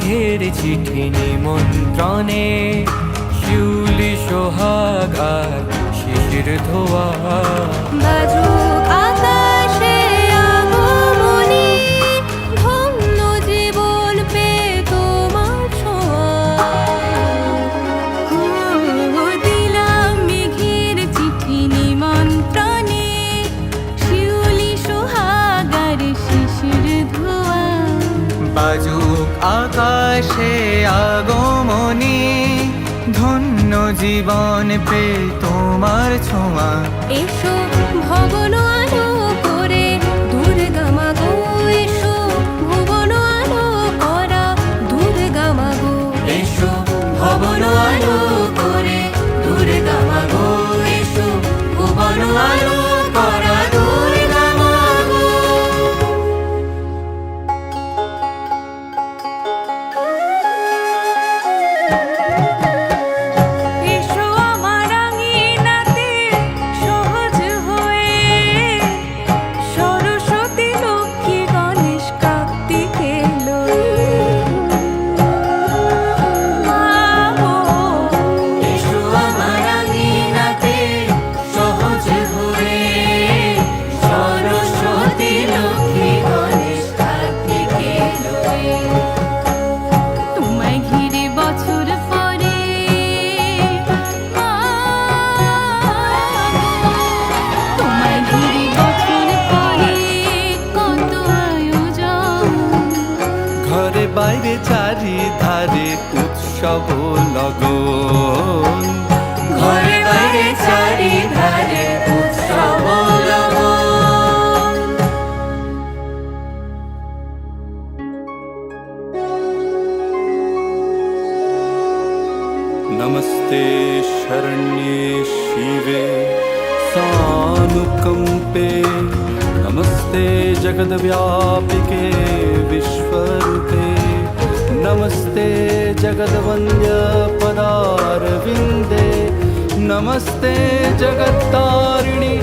মেঘের চিঠি নিমন্ত্রণে, শিউলি সোহাগ আর শিশির ধোয়া। বাজুক আকাশে আগমনী, ধন্য জীবন পেয়ে তোমার ছোঁয়া। দিলাম মেঘের চিঠি নিমন্ত্রণে, শিউলি সোহাগ আর শিশির ধোয়া। বাজুক আকাশে আগমনী, ধন্য জীবন পে তোমার ছোঁয়া। এসো ভবন আলো করে দুর্গা মাগো, এসো ভুবন আলো করা দুর্গা মাগো। এসো ভবন আলো করে দুর্গা মাগো, এসো ভুবন আলো করা দুর্গা মাগো। এসো আমার আঙিনাতে সহজ হয়ে, সরস্বতী লক্ষ্মী গণেশ কার্তিকে লয়ে। এসো আমার আঙিনাতে সহজ হয়ে, সরস্বতী লক্ষ্মী গণেশ কার্তিকে লয়ে। তোমায় ঘিরে বছর পরে, তোমায় ঘিরে বছর পরে কত আয়োজন। ঘরে বাইরে চারিধারে উৎসব লগন, ঘরে বাইরে চারিধারে উৎসব লগন। नमस्ते शरण्ये शिवे सानुकंपे, नमस्ते जगद्व्यापिके विश्वरूपे, नमस्ते जगद्वन्द्य पदारविन्दे, नमस्ते जगत्तारिणि